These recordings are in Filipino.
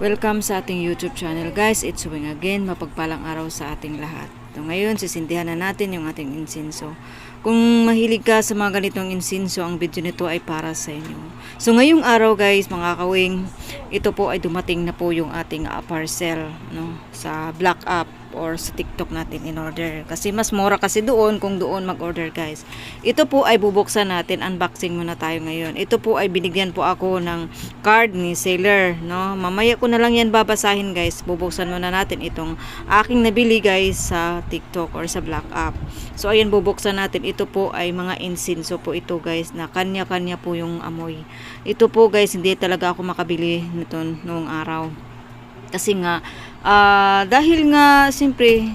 Welcome sa ating YouTube channel guys. It's Wing again. Mapagpalang araw sa ating lahat. So, ngayon, sisindihan na natin yung ating insinso. Kung mahilig ka sa mga ganitong insinso, ang video nito ay para sa inyo. So ngayong araw guys, mga kawing, ito po ay dumating na po yung ating parcel, no, sa Black App or sa TikTok natin in order. Kasi mas mura kasi doon kung doon mag-order guys. Ito po ay bubuksan natin. Unboxing muna tayo ngayon. Ito po ay binigyan po ako ng card ni seller, no. Mamaya ko na lang yan babasahin guys. Bubuksan muna natin itong aking nabili guys sa TikTok or sa Black App. So ayan, bubuksan natin. Ito po ay mga insinso po ito guys, na kanya-kanya po yung amoy. Ito po guys, hindi talaga ako makabili nito noong araw. Kasi nga, dahil nga, siyempre,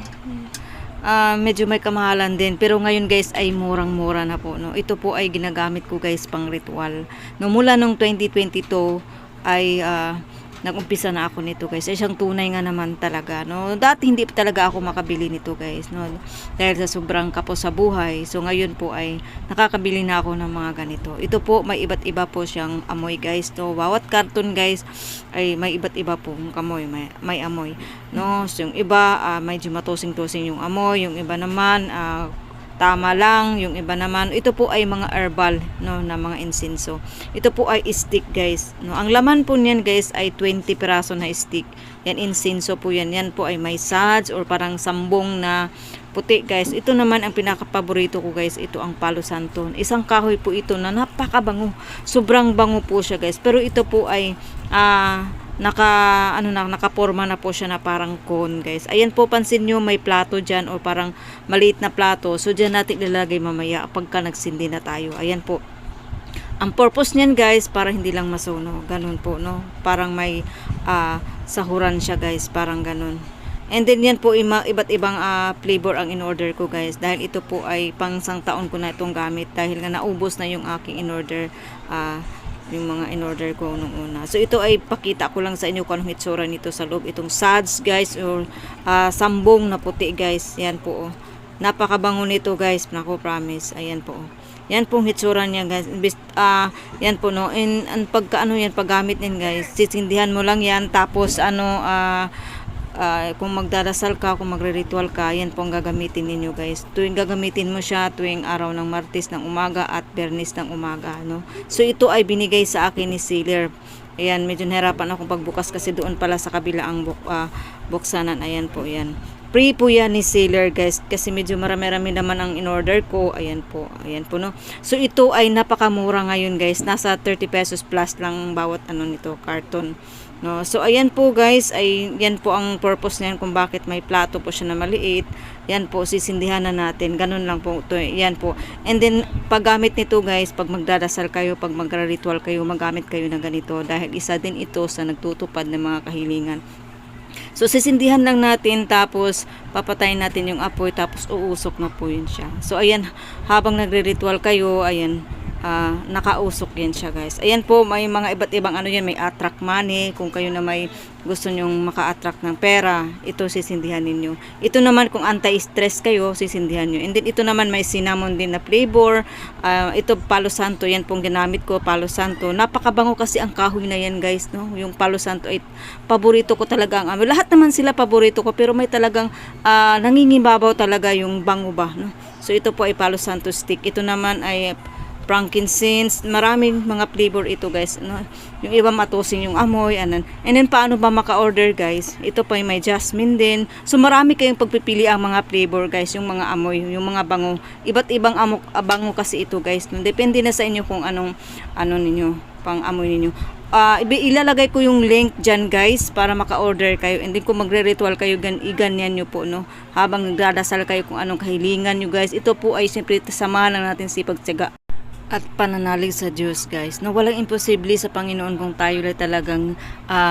medyo may kamahalan din. Pero ngayon guys, ay murang-mura na po. No? Ito po ay ginagamit ko guys pang ritual. No, mula nung 2022 ay nag-umpisa na ako nito guys. Ay siyang tunay nga naman talaga. No? Dati hindi talaga ako makabili nito guys. No? Dahil sa sobrang kapos sa buhay. So ngayon po ay nakakabili na ako ng mga ganito. Ito po may iba't iba po siyang amoy guys. No? Bawat karton guys ay may iba't iba pong amoy. May amoy. No? So yung iba medyo matusing-tusing yung amoy. Yung iba naman tama lang, yung iba naman ito po ay mga herbal, no, na mga insinso. Ito po ay stick guys, no. Ang laman po niyan guys ay 20 piraso na stick. Yan insinso po yan. Yan po ay may sage or parang sambong na puti guys. Ito naman ang pinaka-paborito ko guys. Ito ang Palo Santo. Isang kahoy po ito na napakabango. Sobrang bango po siya guys. Pero ito po ay nakaporma na po siya na parang cone guys. Ayan po, pansin nyo may plato dyan o parang maliit na plato. So dyan natin ilalagay mamaya pagka nagsindi na tayo. Ayan po. Ang purpose niyan guys, para hindi lang masuno. Ganun po, no? Parang may sahuran siya guys. Parang ganun. And then yan po iba't ibang flavor ang in-order ko guys. Dahil ito po ay pang isang taon ko na itong gamit. Dahil nga naubos na yung aking in-order yung mga in-order ko nung una. So ito ay pakita ko lang sa inyo kung anong itsura nito sa loob. Itong sads guys or sambong na puti guys. Yan po. Napakabango nito guys. Nako, promise. Ayan po. Yan pong hitsura niya guys. Yan po no. And pagka yan paggamit niyan guys, sisindihan mo lang yan tapos kung magdarasal ka, kung magre-ritual ka, yan po ang gagamitin ninyo guys. Tuwing gagamitin mo siya tuwing araw ng Martes ng umaga at Biyernes ng umaga, no. So ito ay binigay sa akin ni seller. Ayan, medyo nahirapan akong pagbukas kasi doon pala sa kabila ang buksanan. Ayan po, yan. Free po yan ni seller guys, kasi medyo marami-rami naman ang in-order ko. Ayan po no. So ito ay napakamura ngayon guys, nasa 30 pesos plus lang bawat nito karton, no. So ayan po guys, ay yan po ang purpose niyan kung bakit may plato po siya na maliit. Yan po, sisindihan na natin, ganun lang po to. Yan po, and then paggamit nito guys, pag magdadasal kayo, pag magra-ritual kayo, magamit kayo ng ganito dahil isa din ito sa nagtutupad ng mga kahilingan. So sisindihan lang natin, tapos papatayin natin yung apoy, tapos uusok na po yun siya. So ayan, habang nagre-ritual kayo, ayan, nakausok yan siya guys. Ayan po, may mga iba't ibang yan, may attract money. Kung kayo na may gusto nyong maka-attract ng pera, ito sisindihan ninyo. Ito naman kung anti-stress kayo, sisindihan nyo. And then ito naman may cinnamon din na flavor. Ito Palo Santo, yan pong ginamit ko, Palo Santo. Napakabango kasi ang kahoy na yan guys, no. Yung Palo Santo ay paborito ko talaga. Lahat naman sila paborito ko, pero may talagang nangingibabaw talaga yung bango ba, no. So ito po ay Palo Santo stick. Ito naman ay frankincense. Maraming mga flavor ito guys, no? Yung iba matusing yung amoy, and then paano ba maka-order guys? Ito pa may jasmine din. So marami kayong pagpipili ang mga flavor guys, yung mga amoy, yung mga bango. Iba't ibang bango kasi ito guys, no? Depende na sa inyo kung anong ninyo, pang amoy ninyo. Ilalagay ko yung link dyan guys para maka-order kayo, and then kung magre-ritual kayo, iganyan nyo po, no? Habang nagdadasal kayo kung anong kahilingan nyo guys. Ito po ay siyempre samahan lang natin sipag-tiyaga at pananalig sa Diyos guys, no. Walang imposible sa Panginoon kung tayo lang talagang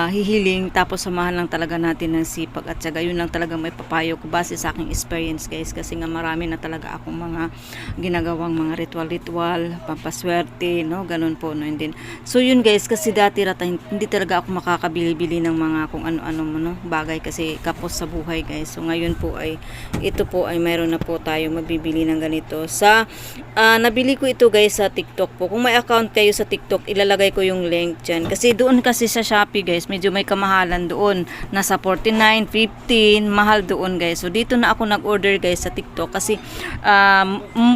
hihiling, tapos samahan lang talaga natin ng sipag at syaga. Yun lang talaga may papayo ko base sa aking experience guys, kasi nga marami na talaga akong mga ginagawang mga ritual, pampaswerte, no, ganun po, no. And then, so yun guys, kasi dati hindi talaga ako makakabili-bili ng mga kung ano-ano no, bagay kasi kapos sa buhay guys. So ngayon po ay ito po ay mayroon na po tayo mabibili ng ganito sa nabili ko ito guys sa sa TikTok po. Kung may account kayo sa TikTok, ilalagay ko yung link dyan. Kasi doon kasi sa Shopee guys, medyo may kamahalan doon. Nasa 49, 15, mahal doon guys. So dito na ako nag-order guys sa TikTok kasi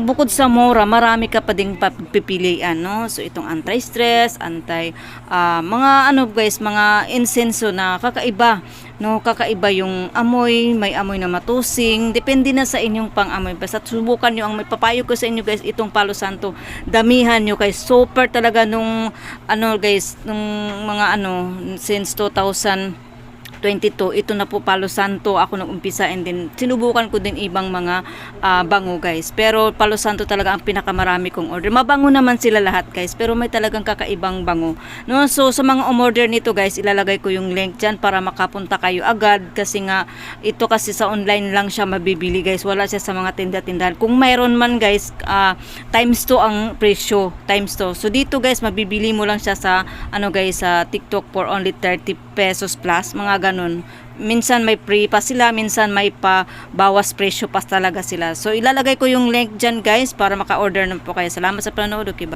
bukod sa mura, marami ka pa ding pipilian, no? So itong anti-stress, mga ano guys, mga insenso na kakaiba. No, kakaiba yung amoy, may amoy na matusing, depende na sa inyong pang-amoy. Basta subukan nyo, ang may papayo ko sa inyo guys, itong Palo Santo, damihan nyo guys, super talaga nung guys, nung mga since 2022, ito na po Palo Santo ako nag-umpisa, and then sinubukan ko din ibang mga bango guys, pero Palo Santo talaga ang pinakamarami kong order. Mabango naman sila lahat guys, pero may talagang kakaibang bango, no? So sa mga umorder nito guys, ilalagay ko yung link dyan para makapunta kayo agad, kasi nga ito kasi sa online lang siya mabibili guys, wala siya sa mga tinda-tindahan. Kung mayroon man guys, times 2 ang presyo, times 2. So dito guys, mabibili mo lang siya sa guys, sa TikTok for only 30 pesos plus, mga ganun. Minsan may free pa sila, minsan may pa bawas presyo pa talaga sila. So ilalagay ko yung link dyan guys para maka-order na po kayo. Salamat sa panonood. Okay, bye.